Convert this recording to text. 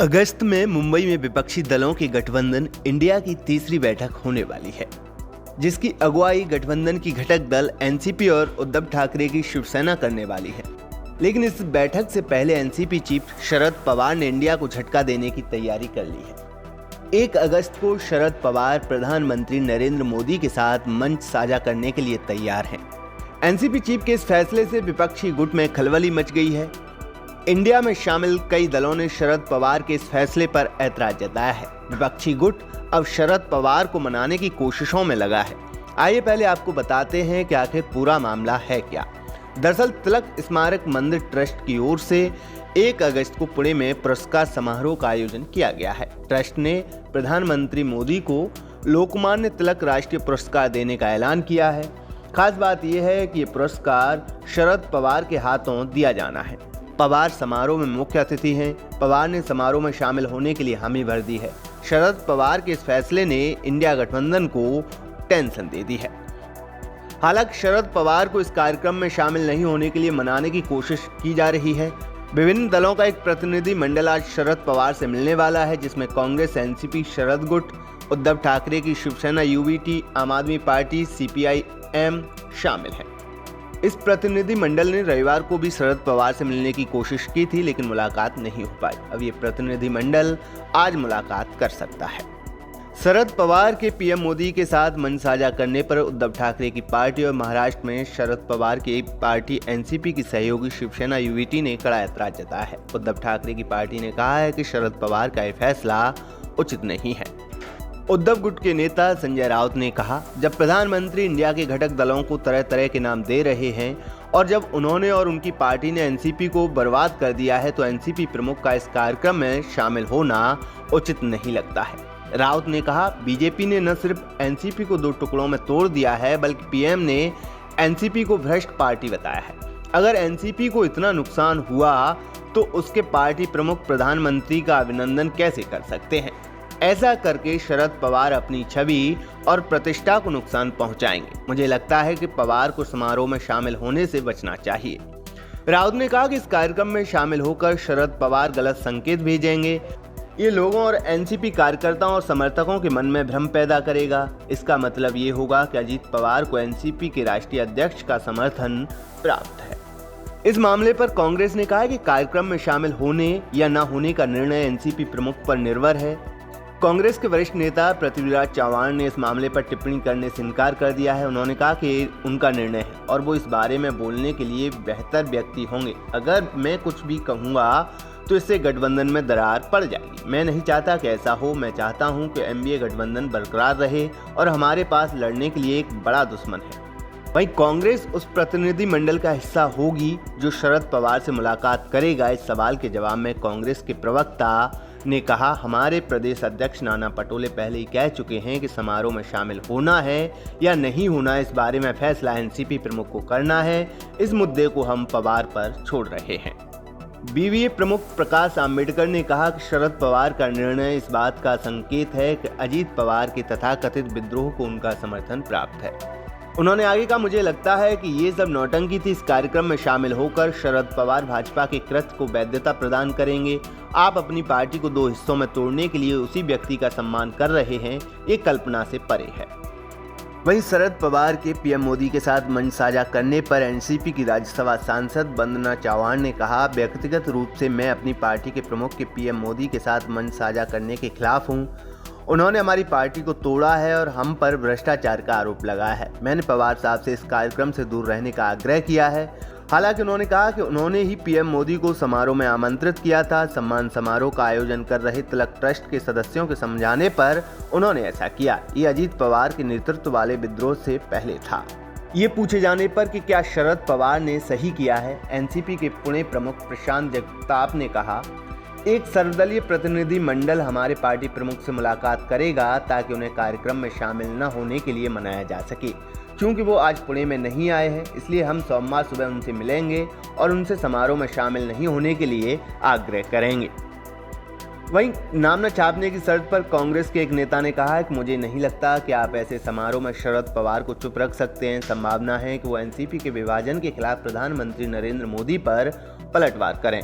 अगस्त में मुंबई में विपक्षी दलों के गठबंधन इंडिया की तीसरी बैठक होने वाली है, जिसकी अगुवाई गठबंधन की घटक दल एनसीपी और उद्धव ठाकरे की शिवसेना करने वाली है। लेकिन इस बैठक से पहले एनसीपी चीफ शरद पवार ने इंडिया को झटका देने की तैयारी कर ली है। 1 अगस्त को शरद पवार प्रधानमंत्री नरेंद्र मोदी के साथ मंच साझा करने के लिए तैयार हैं। एनसीपी चीफ के इस फैसले से विपक्षी गुट में खलबली मच गई है। इंडिया में शामिल कई दलों ने शरद पवार के इस फैसले पर ऐतराज जताया है। विपक्षी गुट अब शरद पवार को मनाने की कोशिशों में लगा है। आइए पहले आपको बताते हैं कि आखिर पूरा मामला है क्या। दरअसल तिलक स्मारक मंदिर ट्रस्ट की ओर से 1 अगस्त को पुणे में पुरस्कार समारोह का आयोजन किया गया है। ट्रस्ट ने प्रधानमंत्री मोदी को लोकमान्य तिलक राष्ट्रीय पुरस्कार देने का ऐलान किया है। खास बात यह है कि ये पुरस्कार शरद पवार के हाथों दिया जाना है। पवार समारोह में मुख्य अतिथि हैं। पवार ने समारोह में शामिल होने के लिए हामी भर दी है। शरद पवार के इस फैसले ने इंडिया गठबंधन को टेंशन दे दी है। हालांकि शरद पवार को इस कार्यक्रम में शामिल नहीं होने के लिए मनाने की कोशिश की जा रही है। विभिन्न दलों का एक प्रतिनिधि मंडल आज शरद पवार से मिलने वाला है, जिसमें कांग्रेस, एनसीपी, शरद गुट, उद्धव ठाकरे की शिवसेना, यूवीटी, आम आदमी पार्टी, सीपीआई-एम शामिल है। इस प्रतिनिधि मंडल ने रविवार को भी शरद पवार से मिलने की कोशिश की थी, लेकिन मुलाकात नहीं हो पाई। अब ये प्रतिनिधि मंडल आज मुलाकात कर सकता है। शरद पवार के पीएम मोदी के साथ मंच साझा करने पर उद्धव ठाकरे की पार्टी और महाराष्ट्र में शरद पवार की पार्टी एनसीपी की सहयोगी शिवसेना यूवीटी ने कड़ा ऐतराज जताया है। उद्धव ठाकरे की पार्टी ने कहा है कि शरद पवार का यह फैसला उचित नहीं है। उद्धव गुट के नेता संजय राउत ने कहा, जब प्रधानमंत्री इंडिया के घटक दलों को तरह तरह के नाम दे रहे हैं और जब उन्होंने और उनकी पार्टी ने एनसीपी को बर्बाद कर दिया है, तो एनसीपी प्रमुख का इस कार्यक्रम में शामिल होना उचित नहीं लगता है। राउत ने कहा, बीजेपी ने न सिर्फ एनसीपी को 2 टुकड़ों में तोड़ दिया है, बल्कि पीएम ने एनसीपी को भ्रष्ट पार्टी बताया है। अगर एनसीपी को इतना नुकसान हुआ तो उसके पार्टी प्रमुख प्रधानमंत्री का अभिनंदन कैसे कर सकते हैं? ऐसा करके शरद पवार अपनी छवि और प्रतिष्ठा को नुकसान पहुंचाएंगे। मुझे लगता है कि पवार को समारोह में शामिल होने से बचना चाहिए। राउत ने कहा कि इस कार्यक्रम में शामिल होकर शरद पवार गलत संकेत भेजेंगे। ये लोगों और एनसीपी कार्यकर्ताओं और समर्थकों के मन में भ्रम पैदा करेगा। इसका मतलब ये होगा कि अजीत पवार को एनसीपी के राष्ट्रीय अध्यक्ष का समर्थन प्राप्त है। इस मामले पर कांग्रेस ने कहा है कि कार्यक्रम में शामिल होने या न होने का निर्णय एनसीपी प्रमुख पर निर्भर है। कांग्रेस के वरिष्ठ नेता पृथ्वीराज चव्हाण ने इस मामले पर टिप्पणी करने से इनकार कर दिया है। उन्होंने कहा कि उनका निर्णय है और वो इस बारे में बोलने के लिए बेहतर व्यक्ति होंगे। अगर मैं कुछ भी कहूँगा तो इससे गठबंधन में दरार पड़ जाएगी। मैं नहीं चाहता कि ऐसा हो। मैं चाहता हूँ कि एनडीए गठबंधन बरकरार रहे और हमारे पास लड़ने के लिए एक बड़ा दुश्मन है। वहीं कांग्रेस उस प्रतिनिधि मंडल का हिस्सा होगी जो शरद पवार से मुलाकात करेगा। इस सवाल के जवाब में कांग्रेस के प्रवक्ता ने कहा, हमारे प्रदेश अध्यक्ष नाना पटोले पहले ही कह चुके हैं कि समारोह में शामिल होना है या नहीं होना, इस बारे में फैसला एनसीपी प्रमुख को करना है। इस मुद्दे को हम पवार पर छोड़ रहे हैं। बीवीए प्रमुख प्रकाश आंबेडकर ने कहा कि शरद पवार का निर्णय इस बात का संकेत है कि अजीत पवार के तथाकथित विद्रोह को उनका समर्थन प्राप्त है। उन्होंने आगे कहा, मुझे लगता है कि ये सब नौटंकी थी। इस कार्यक्रम में शामिल होकर शरद पवार भाजपा के कृत्य को वैधता प्रदान करेंगे। आप अपनी पार्टी को 2 हिस्सों में तोड़ने के लिए उसी व्यक्ति का सम्मान कर रहे हैं, ये कल्पना से परे है। वहीं शरद पवार के पीएम मोदी के साथ मंच साझा करने पर एनसीपी की राज्यसभा सांसद वंदना चव्हाण ने कहा, व्यक्तिगत रूप से मैं अपनी पार्टी के प्रमुख के पीएम मोदी के साथ मंच साझा करने के खिलाफ हूं। उन्होंने हमारी पार्टी को तोड़ा है और हम पर भ्रष्टाचार का आरोप लगाया है। मैंने पवार साहब से इस कार्यक्रम से दूर रहने का आग्रह किया है। हालांकि उन्होंने कहा कि उन्होंने ही पीएम मोदी को समारोह में आमंत्रित किया था। सम्मान समारोह का आयोजन कर रहे तिलक ट्रस्ट के सदस्यों के समझाने पर उन्होंने ऐसा किया। ये अजीत पवार के नेतृत्व वाले विद्रोह से पहले था। ये पूछे जाने पर कि क्या शरद पवार ने सही किया है, एनसीपी के पुणे प्रमुख प्रशांत जगताप ने कहा, एक सर्वदलीय प्रतिनिधि मंडल हमारे पार्टी प्रमुख से मुलाकात करेगा ताकि उन्हें कार्यक्रम में शामिल न होने के लिए मनाया जा सके। चूंकि वो आज पुणे में नहीं आए हैं, इसलिए हम सोमवार सुबह उनसे मिलेंगे और उनसे समारोह में शामिल नहीं होने के लिए आग्रह करेंगे। वहीं नाम न छापने की शर्त पर कांग्रेस के एक नेता ने कहा है कि मुझे नहीं लगता कि आप ऐसे समारोह में शरद पवार को चुप रख सकते हैं। संभावना है कि वो एनसीपी के विभाजन के खिलाफ प्रधानमंत्री नरेंद्र मोदी पर पलटवार करें।